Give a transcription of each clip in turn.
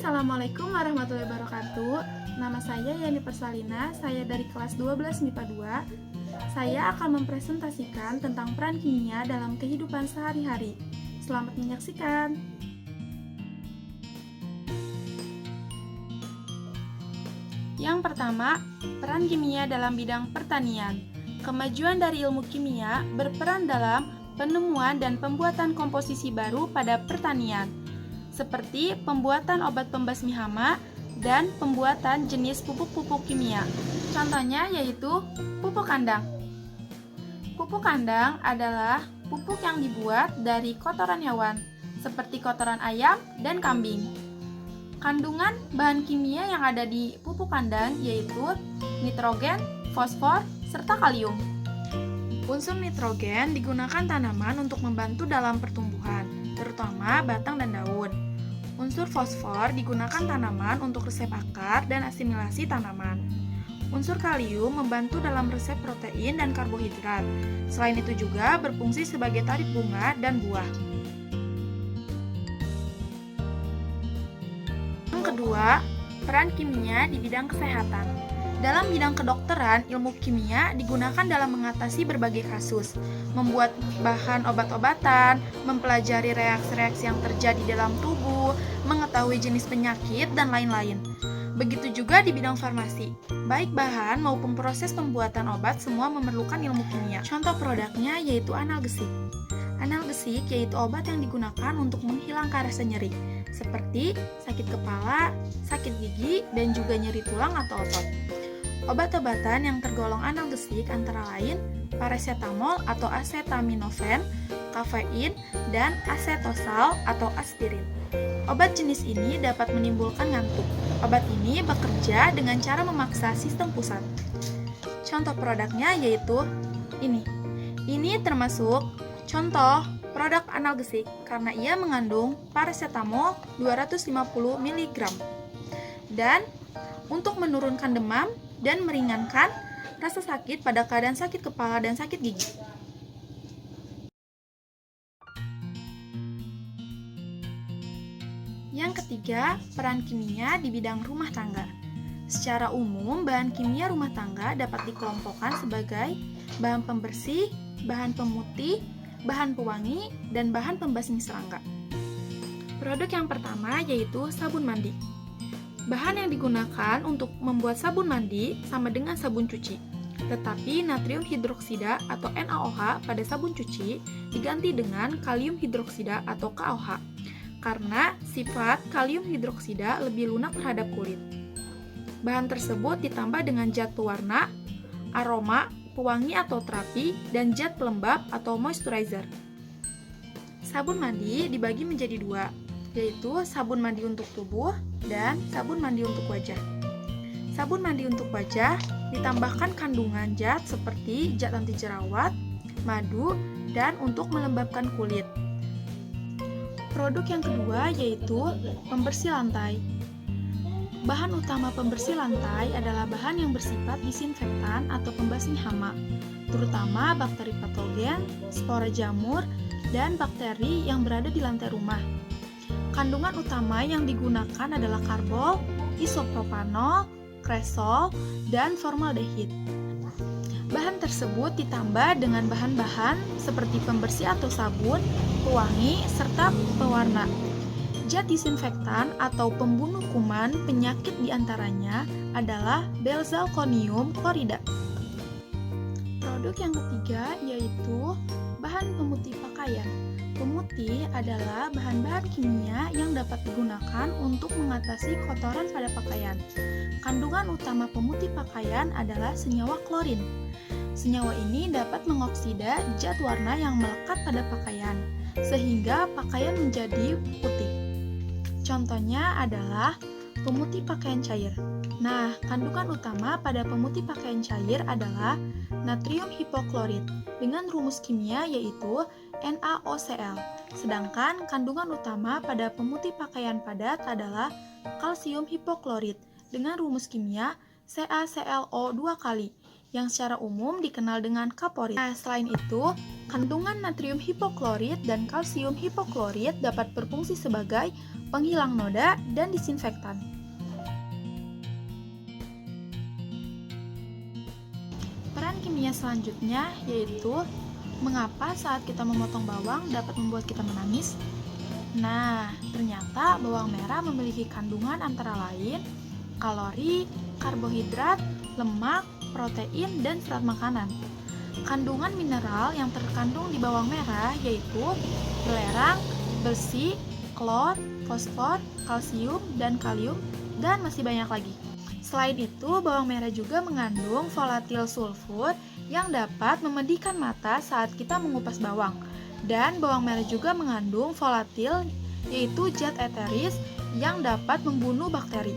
Assalamualaikum warahmatullahi wabarakatuh. Nama saya Yani Persalina, saya dari kelas 12 MIPA 2. Saya akan mempresentasikan tentang peran kimia dalam kehidupan sehari-hari. Selamat menyaksikan. Yang pertama, peran kimia dalam bidang pertanian. Kemajuan dari ilmu kimia berperan dalam penemuan dan pembuatan komposisi baru pada pertanian, seperti pembuatan obat pembasmi hama dan pembuatan jenis pupuk-pupuk kimia. Contohnya yaitu pupuk kandang. Pupuk kandang adalah pupuk yang dibuat dari kotoran hewan, seperti kotoran ayam dan kambing. Kandungan bahan kimia yang ada di pupuk kandang yaitu nitrogen, fosfor, serta kalium. Unsur nitrogen digunakan tanaman untuk membantu dalam pertumbuhan, terutama batang dan daun. Unsur fosfor digunakan tanaman untuk resep akar dan asimilasi tanaman. Unsur kalium membantu dalam resep protein dan karbohidrat. Selain itu juga berfungsi sebagai tarik bunga dan buah. Yang kedua, peran kimia di bidang kesehatan. Dalam bidang kedokteran, ilmu kimia digunakan dalam mengatasi berbagai kasus, membuat bahan obat-obatan, mempelajari reaksi-reaksi yang terjadi dalam tubuh, mengetahui jenis penyakit, dan lain-lain. Begitu juga di bidang farmasi, baik bahan maupun proses pembuatan obat semua memerlukan ilmu kimia. Contoh produknya yaitu analgesik. Analgesik yaitu obat yang digunakan untuk menghilangkan rasa nyeri, seperti sakit kepala, sakit gigi, dan juga nyeri tulang atau otot. Obat-obatan yang tergolong analgesik antara lain paracetamol atau acetaminophen, kafein, dan acetosal atau aspirin. Obat jenis ini dapat menimbulkan ngantuk. Obat ini bekerja dengan cara memaksa sistem pusat. Contoh produknya yaitu ini. Ini termasuk contoh produk analgesik karena ia mengandung paracetamol 250 mg. Dan untuk menurunkan demam dan meringankan rasa sakit pada keadaan sakit kepala dan sakit gigi. Yang ketiga, peran kimia di bidang rumah tangga. Secara umum, bahan kimia rumah tangga dapat dikelompokkan sebagai bahan pembersih, bahan pemutih, bahan pewangi, dan bahan pembasmi serangga. Produk yang pertama yaitu sabun mandi. Bahan yang digunakan untuk membuat sabun mandi sama dengan sabun cuci. Tetapi natrium hidroksida atau NaOH pada sabun cuci diganti dengan kalium hidroksida atau KOH karena sifat kalium hidroksida lebih lunak terhadap kulit. Bahan tersebut ditambah dengan zat pewarna, aroma, pewangi atau terapi, dan zat pelembab atau moisturizer. Sabun mandi dibagi menjadi dua, yaitu sabun mandi untuk tubuh dan sabun mandi untuk wajah. Sabun mandi untuk wajah ditambahkan kandungan zat seperti zat anti jerawat, madu, dan untuk melembabkan kulit. Produk yang kedua yaitu pembersih lantai. Bahan utama pembersih lantai adalah bahan yang bersifat disinfektan atau pembasmi hama, terutama bakteri patogen, spora jamur, dan bakteri yang berada di lantai rumah. Kandungan utama yang digunakan adalah karbol, isopropanol, kresol, dan formaldehid. Bahan tersebut ditambah dengan bahan-bahan seperti pembersih atau sabun, pewangi, serta pewarna. Zat disinfektan atau pembunuh kuman penyakit diantaranya adalah benzalkonium klorida. Produk yang ketiga yaitu bahan pemutih pakaian. Pemutih adalah bahan-bahan kimia yang dapat digunakan untuk mengatasi kotoran pada pakaian. Kandungan utama pemutih pakaian adalah senyawa klorin. Senyawa ini dapat mengoksida zat warna yang melekat pada pakaian, sehingga pakaian menjadi putih. Contohnya adalah pemutih pakaian cair. Nah, kandungan utama pada pemutih pakaian cair adalah natrium hipoklorit dengan rumus kimia yaitu NaOCl. Sedangkan kandungan utama pada pemutih pakaian padat adalah kalsium hipoklorit dengan rumus kimia CaClO 2 kali yang secara umum dikenal dengan kaporit. Nah, selain itu, kandungan natrium hipoklorit dan kalsium hipoklorit dapat berfungsi sebagai penghilang noda dan disinfektan. Peran kimia selanjutnya yaitu mengapa saat kita memotong bawang dapat membuat kita menangis? Nah, ternyata bawang merah memiliki kandungan antara lain kalori, karbohidrat, lemak, protein, dan serat makanan. Kandungan mineral yang terkandung di bawang merah yaitu belerang, besi, klor, fosfor, kalsium, dan kalium, dan masih banyak lagi. Selain itu, bawang merah juga mengandung volatil sulfur yang dapat memedihkan mata saat kita mengupas bawang. Dan bawang merah juga mengandung volatil yaitu zat eteris yang dapat membunuh bakteri.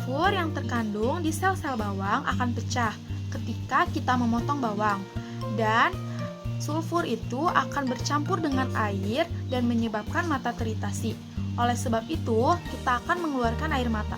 Sulfur yang terkandung di sel-sel bawang akan pecah ketika kita memotong bawang. Dan sulfur itu akan bercampur dengan air dan menyebabkan mata teritasi. Oleh sebab itu, kita akan mengeluarkan air mata.